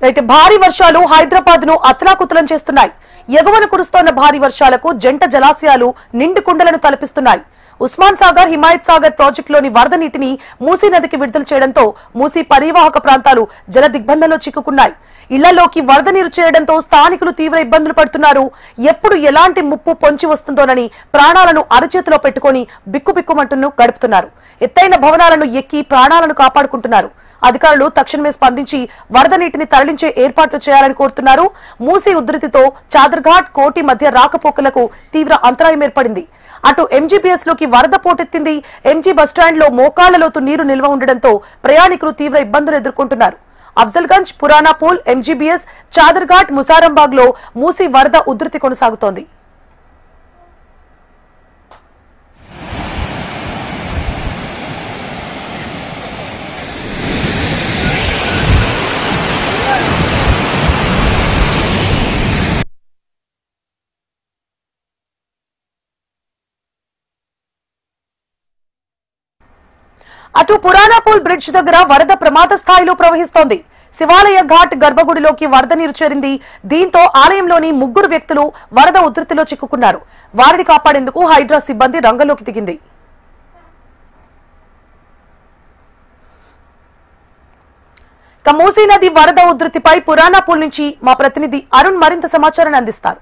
Right భారీ వర్షాలు హైదరాబాద్ ను అతలాకుతలం చేస్తున్నాయి. ఎగువన కురుస్తోన్న భారీ వర్షాలకు జంట జలాశయాలు నిండు కుండలను తలపిస్తున్నాయి. ఉస్మాన్ సాగర్, హిమాయత్ సాగర్ ప్రాజెక్టులోని వరద నీటిని మూసీ నదికి విడుదల చేయడంతో మూసీ పరివాహక ప్రాంతాలు జల దిగ్బంధంలో చిక్కుకున్నాయి. ఇళ్లలోకి వరద నీరు చేరడంతో స్థానికులు తీవ్ర ఇబ్బందులు పడుతున్నారు. ఎప్పుడు ఎలాంటి ముప్పు పొంచి వస్తుందోనని ప్రాణాలను అరచేతిలో పెట్టుకుని బిక్కుబిక్కుమంటూ గడుపుతున్నారు. ఎత్తైన భవనాలను ఎక్కి ప్రాణాలను కాపాడుకుంటున్నారు. అధికారులు తక్షణమే స్పందించి వరద నీటిని తరలించే ఏర్పాట్లు చేయాలని కోరుతున్నారు. మూసీ ఉధృతితో చాదర్ఘాట్, కోటి మధ్య రాకపోకలకు తీవ్ర అంతరాయం ఏర్పడింది. అటు ఎంజీబీఎస్ లోకి వరద పోటెత్తింది. ఎంజీ బస్టాండ్ లో మోకాళ్లలోతు నీరు నిల్వ ఉండడంతో ప్రయాణికులు తీవ్ర ఇబ్బందులు ఎదుర్కొంటున్నారు. అఫ్జల్గంజ్, పురానాపూల్, ఎంజీబీఎస్, చాదర్ఘాట్, ముసారంబాగ్ లో మూసీ వరద ఉధృతి కొనసాగుతోంది. అటు పురానాపూల్ బ్రిడ్జ్ దగ్గర వరద ప్రమాద స్థాయిలో ప్రవహిస్తోంది. శివాలయ ఘాట్ గర్భగుడిలోకి వరద నీరు చేరింది. దీంతో ఆలయంలోని 3 వ్యక్తులు వరద ఉధృతిలో చిక్కుకున్నారు. వారిని కాపాడేందుకు హైడ్రా సిబ్బంది రంగంలోకి దిగింది. మూసీ నది వరద ఉధృతిపై పురానాపూల్ నుంచి మా ప్రతినిధి అరుణ్ మరింత సమాచారాన్ని అందిస్తారు.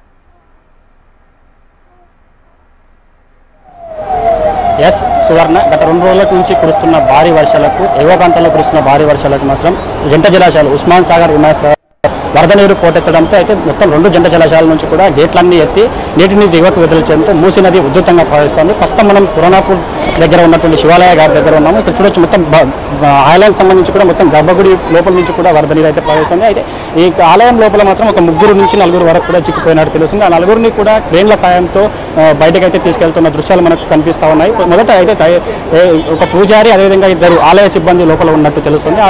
ఎస్ సువర్ణ, గత 2 రోజుల నుంచి కురుస్తున్న భారీ వర్షాలకు, ఎగువ ప్రాంతాల్లో కురుస్తున్న భారీ వర్షాలకు మాత్రం జంట జలాశయాలు ఉస్మాన్ సాగర్, హిమాయత్ సాగర్ వరద నీరు పోటెత్తడంతో అయితే మొత్తం 2 జంట జలాశయాల నుంచి కూడా గేట్లన్నీ ఎత్తి నీటిని దిగువకు విడుదలచేయడంతో మూసీ నది ఉధృతంగా ప్రవహిస్తోంది. ప్రస్తుతం మనం పురానాపూర్ దగ్గర ఉన్నటువంటి శివాలయ గారి దగ్గర ఉన్నాము. ఇక్కడ చూడొచ్చు, మొత్తం ఆలయానికి సంబంధించి కూడా మొత్తం గర్భగుడి లోపల నుంచి కూడా వరద నీరు అయితే ప్రవహిస్తుంది. అయితే ఈ ఆలయం లోపల మాత్రం ఒక 3 నుంచి 4 వరకు కూడా చిక్కుపోయినట్టు తెలుస్తుంది. ఆ 4 కూడా క్రేన్ల సాయంతో బయటకైతే తీసుకెళ్తున్న దృశ్యాలు మనకు కనిపిస్తూ ఉన్నాయి. మొదట అయితే ఒక పూజారి, అదేవిధంగా 2 ఆలయ సిబ్బంది లోపల ఉన్నట్టు తెలుస్తుంది.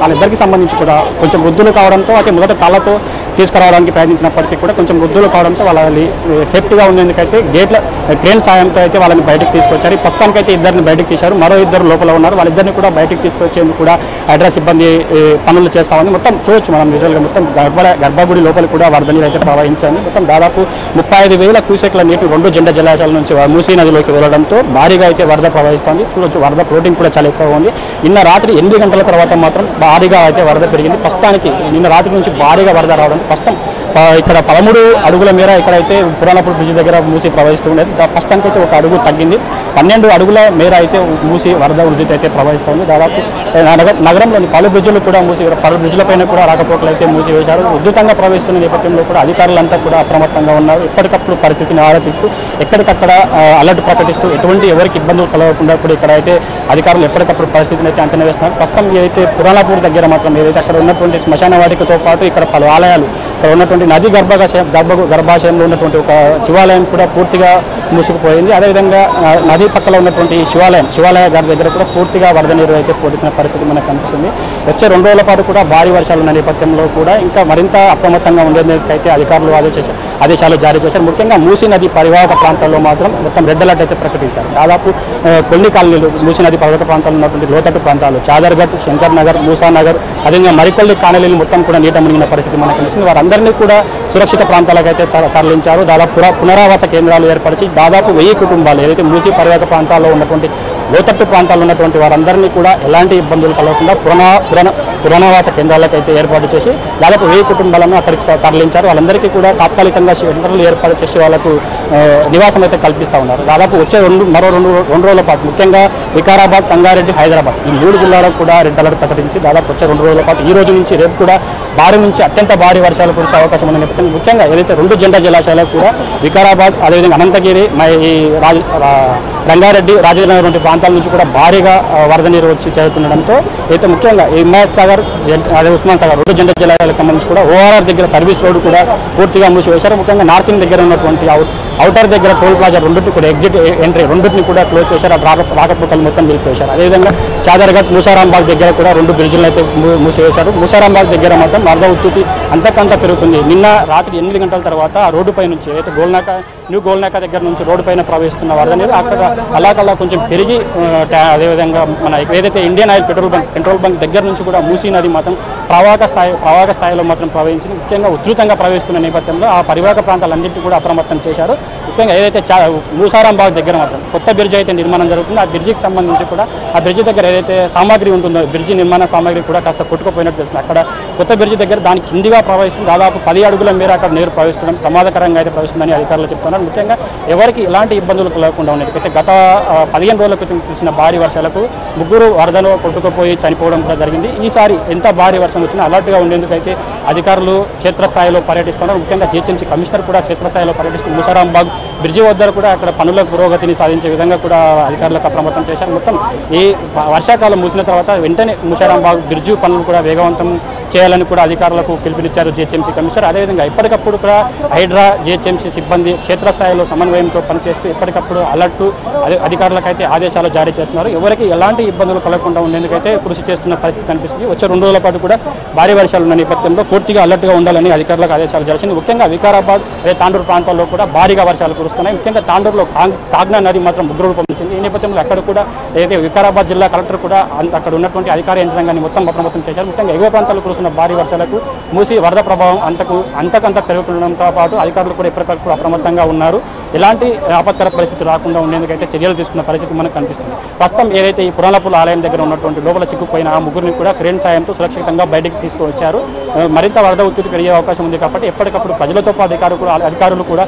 వాళ్ళిద్దరికి సంబంధించి కూడా కొంచెం వృద్ధులు కావడంతో, అయితే మొదట తాళ్లతో తీసుకురావడానికి ప్రయత్నించినప్పటికీ కూడా కొంచెం వృద్ధులు కావడంతో వాళ్ళని సేఫ్టీగా ఉండేందుకైతే క్రేన్ సాయంతో అయితే వాళ్ళని బయటకు తీసుకొచ్చారు. ప్రస్తుతానికైతే 2 బయటకు తీశారు. మరో 2 లోపల ఉన్నారు. వాళ్ళిద్దరిని కూడా బయటకు తీసుకొచ్చేందుకు కూడా హైడ్రా సిబ్బంది పనులు చేస్తా ఉంది. మొత్తం చూడొచ్చు మనం విజువల్గా, మొత్తం గర్భగుడి లోపల కూడా వరద నీరు అయితే ప్రవహించింది. మొత్తం దాదాపు 35,000 క్యూసెక్ల నీరు 2 జంట జలాశయాల నుంచి మూసీ నదిలోకి వెళ్లడంతో భారీగా అయితే వరద ప్రవహిస్తోంది. చూడొచ్చు, వరద ఫ్లోటింగ్ కూడా చాలా ఎక్కువగా ఉంది. నిన్న రాత్రి 8 గంటల తర్వాత మాత్రం భారీగా అయితే వరద పెరిగింది. ప్రస్తుతానికి నిన్న రాత్రి నుంచి భారీగా వరద రావడం, ప్రస్తుతం ఇక్కడ 13 అడుగుల మేర ఇక్కడైతే పురానాపూర్ బ్రిడ్జ్ దగ్గర మూసి ప్రవహిస్తూ ఉండేది. ప్రస్తుతానికి అయితే 1 అడుగు తగ్గింది. 12 అడుగుల మేర అయితే మూసి వరద ఉధృతి అయితే ప్రవహిస్తుంది. దాదాపు నగరంలోని పలు బ్రిడ్జులు కూడా పలు బ్రిడ్జులపైన కూడా రాకపోకలు అయితే మూసివేశారు. ఉధృతంగా ప్రవహిస్తున్న నేపథ్యంలో కూడా అధికారులంతా కూడా అప్రమత్తంగా ఉన్నారు. ఎప్పటికప్పుడు పరిస్థితిని ఆరాధిస్తూ, ఎక్కడికక్కడ అలర్ట్ ప్రకటిస్తూ, ఎవరికి ఇబ్బందులు కలగకుండా కూడా ఇక్కడ అయితే అధికారులు ఎప్పటికప్పుడు పరిస్థితిని అయితే అంచనా వేస్తున్నారు. ప్రస్తుతం ఏదైతే పురానాపూర్ దగ్గర మాత్రం ఏదైతే అక్కడ ఉన్నటువంటి శ్మశాన వాటికతో పాటు ఇక్కడ పలు ఆలయాలు, ఇక్కడ ఉన్నటువంటి నది గర్భాశయంలో ఉన్నటువంటి ఒక శివాలయం కూడా పూర్తిగా మూసుకుపోయింది. అదేవిధంగా నది పక్కన ఉన్నటువంటి శివాలయ గారి దగ్గర కూడా పూర్తిగా వరద నీరు అయితే పోటెత్తిన పరిస్థితి మనకు కనిపిస్తుంది. వచ్చే 2 రోజుల పాటు కూడా భారీ వర్షాలు ఉన్న నేపథ్యంలో కూడా ఇంకా మరింత అప్రమత్తంగా ఉండేందుకైతే అధికారులు ఆదేశాలు జారీ చేశారు. ముఖ్యంగా మూసీ నది పరివాహక ప్రాంతాల్లో మాత్రం మొత్తం రెడ్ అలర్ట్ అయితే ప్రకటించారు. దాదాపు కొన్ని కాలనీలు, మూసీ నది పరివాహక ప్రాంతాల్లో ఉన్నటువంటి లోతట్టు ప్రాంతాలు, చాదర్ఘట్, శంకర్ నగర్, మూసానగర్, అదేవిధంగా మరికొన్ని కాలనీలు మొత్తం కూడా నీట మునిగిన పరిస్థితి మనకు కనిపిస్తుంది. వారందరినీ కూడా సురక్షిత ప్రాంతాలకు అయితే తరలించారు. దాదాపు పునరావాస కేంద్రాలు ఏర్పరిచి దాదాపు 1000 కుటుంబాలు ఏదైతే మూసీ పరివాహక ప్రాంతాల్లో ఉన్నటువంటి లోతట్టు ప్రాంతాల్లో ఉన్నటువంటి వారందరినీ కూడా ఎలాంటి ఇబ్బందులు కలగకుండా పునరావాస కేంద్రాలకు అయితే ఏర్పాటు చేసి దాదాపు 1000 కుటుంబాలను అక్కడికి తరలించారు. వాళ్ళందరికీ కూడా తాత్కాలికంగా షెల్టర్లు ఏర్పాటు చేసి వాళ్ళకు నివాసం అయితే కల్పిస్తూ ఉన్నారు. దాదాపు వచ్చే మరో 2 రోజుల పాటు ముఖ్యంగా వికారాబాద్, సంగారెడ్డి, హైదరాబాద్ ఈ 3 జిల్లాలకు కూడా రెడ్ అలర్ట్ ప్రకటించి దాదాపు వచ్చే 2 రోజుల పాటు ఈ రోజు నుంచి రేపు కూడా భారీ నుంచి అత్యంత భారీ వర్షాలు కురిసే అవకాశం ఉన్న నేపథ్యంలో ముఖ్యంగా ఏదైతే 2 జంట జలాశయాలకు కూడా వికారాబాద్, అదేవిధంగా అనంతగిరి, రంగారెడ్డి, రాజేంద్రనగర్ వంటి ప్రాంతాల నుంచి కూడా భారీగా వరద నీరు వచ్చి చేరుతుండడంతో అయితే ముఖ్యంగా హిమాయత్ సాగర్, అదే ఉస్మాన్ సాగర్ 2 జంట జలాశయాలకు సంబంధించి కూడా ఓఆర్ఆర్ దగ్గర సర్వీస్ రోడ్డు కూడా పూర్తిగా మూసివేశారు. ముఖ్యంగా నార్సింగ్ దగ్గర ఉన్నటువంటి ఔటర్ దగ్గర టోల్ ప్లాజా 2 కూడా ఎగ్జిట్ ఎంట్రీ 2 కూడా క్లోజ్ చేశారు. రాకపోకలు మొత్తం నిలిపివేశారు. అదేవిధంగా చాదర్ఘట్, ముసారాంబాగ్ దగ్గర కూడా 2 బ్రిడ్జులను అయితే మూసివేశారు. ముసారాంబాగ్ దగ్గర మాత్రం వరద ఉధృతి అంతకంత పెరుగుతుంది. నిన్న రాత్రి 8 గంటల తర్వాత రోడ్డుపై నుంచి అయితే న్యూ గోల్నాక దగ్గర నుంచి రోడ్డు పైన ప్రవహిస్తున్న వరద నీరు అక్కడ అలాగలా కొంచెం పెరిగి అదేవిధంగా మన ఏదైతే ఇండియన్ ఆయిల్ పెట్రోల్ బంక్ దగ్గర నుంచి కూడా మూసీ నది మాత్రం ప్రవాహక స్థాయిలో మాత్రం ప్రవహించింది. ముఖ్యంగా ఉధృతంగా ప్రవహిస్తున్న నేపథ్యంలో ఆ పరివాహక ప్రాంతాలన్నింటినీ కూడా అప్రమత్తం చేశారు. ముఖ్యంగా ఏదైతే మూసారాంబాగ్ దగ్గర మాత్రం కొత్త బ్రిడ్జ్ అయితే నిర్మాణం జరుగుతుందో ఆ బ్రిడ్జికి సంబంధించి కూడా ఆ బ్రిడ్జి దగ్గర ఏదైతే సామాగ్రి ఉంటుందో బ్రిడ్జి నిర్మాణ సామాగ్రి కూడా కాస్త కొట్టుకుపోయినట్టు తెలుస్తుంది. అక్కడ కొత్త బ్రిడ్జి దగ్గర దాని కిందిగా ప్రవహిస్తుంది. దాదాపు 10 అడుగుల మేర అక్కడ నీరు ప్రవహిస్తడం ప్రమాదకరంగా అయితే ప్రవహిస్తుందని అధికారులు చెప్తున్నారు. ముఖ్యంగా ఎవరికి ఎలాంటి ఇబ్బందులు కలగకుండా ఉన్నాయి. అయితే గత 15 రోజుల క్రితం కురిసిన భారీ వర్షాలకు 3 వరదలో కొట్టుకుపోయి చనిపోవడం కూడా జరిగింది. ఈసారి ఎంత భారీ వర్షం వచ్చినా అలర్ట్గా ఉండేందుకు అయితే అధికారులు క్షేత్రస్థాయిలో పర్యటిస్తున్నారు. ముఖ్యంగా జీహెచ్ఎంసీ కమిషనర్ కూడా క్షేత్రస్థాయిలో పర్యటిస్తున్నారు. మూసారాంబాగ్ బ్రిడ్జి వద్ద కూడా అక్కడ పనుల పురోగతిని సాధించే విధంగా కూడా అధికారులకు అప్రమత్తం చేశారు. మొత్తం ఈ వర్షాకాలం ముగిసిన తర్వాత వెంటనే మూసారాంబాగ్ బ్రిడ్జి పనులు కూడా వేగవంతం చేయాలని కూడా అధికారులకు పిలుపునిచ్చారు జీహెచ్ఎంసీ కమిషనర్. అదేవిధంగా ఎప్పటికప్పుడు కూడా హైడ్రా జీహెచ్ఎంసీ సిబ్బంది క్షేత్రస్థాయిలో సమన్వయంతో పనిచేస్తూ ఎప్పటికప్పుడు అలర్టు అధికారులకైతే ఆదేశాలు జారీ చేస్తున్నారు. ఎవరికి ఎలాంటి ఇబ్బందులు కలగకుండా ఉండేందుకైతే కృషి చేస్తున్న పరిస్థితి కనిపిస్తుంది. వచ్చే 2 రోజుల పాటు కూడా భారీ వర్షాలు ఉన్న నేపథ్యంలో పూర్తిగా అలర్ట్గా ఉండాలని అధికారులకు ఆదేశాలు జారీ చేసింది. ముఖ్యంగా వికారాబాద్ తాండూరు ప్రాంతాల్లో కూడా భారీగా వర్షాలు కురుస్తున్నాయి. ముఖ్యంగా తాండూరులో కాగ్నా నది మాత్రం ఉగ్రరూపం ఇచ్చింది. ఈ నేపథ్యంలో అక్కడ కూడా ఏదైతే వికారాబాద్ జిల్లా కలెక్టర్ కూడా అక్కడ ఉన్నటువంటి అధికార యంత్రాంగాన్ని మొత్తం అప్రమత్తం చేశారు. ముఖ్యంగా ఎగువ ప్రాంతాల్లో కురుస్తున్న భారీ వర్షాలకు మూసి వరద ప్రభావం అంతకంత పెరుగుతుండడంతో పాటు అధికారులు కూడా ఎప్పటికప్పుడు అప్రమత్తంగా ఉన్నారు. ఎలాంటి ఆపత్కర పరిస్థితి రాకుండా ఉండేందుకైతే చర్యలు తీసుకున్న పరిస్థితి మనకు కనిపిస్తుంది. ప్రస్తుతం ఏదైతే ఈ పురాణపుల ఆలయం దగ్గర ఉన్నటువంటి లోపల చిక్కుపోయిన ఆ 3 కూడా క్రేన్ సాయంతో సురక్షితంగా బయటకు తీసుకువచ్చారు. మరింత వరద ఉధృతి పెరిగే అవకాశం ఉంది కాబట్టి ఎప్పటికప్పుడు ప్రజలతో అధికారులు కూడా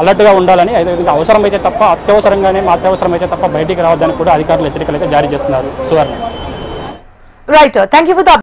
అలర్ట్గా ఉండాలని, అదేవిధంగా అవసరమైతే తప్ప అత్యవసరమైతే తప్ప బయటికి రావద్దని కూడా అధికారులు హెచ్చరికలు అయితే జారీ చేస్తున్నారు. Suvarna. Right, thank you for the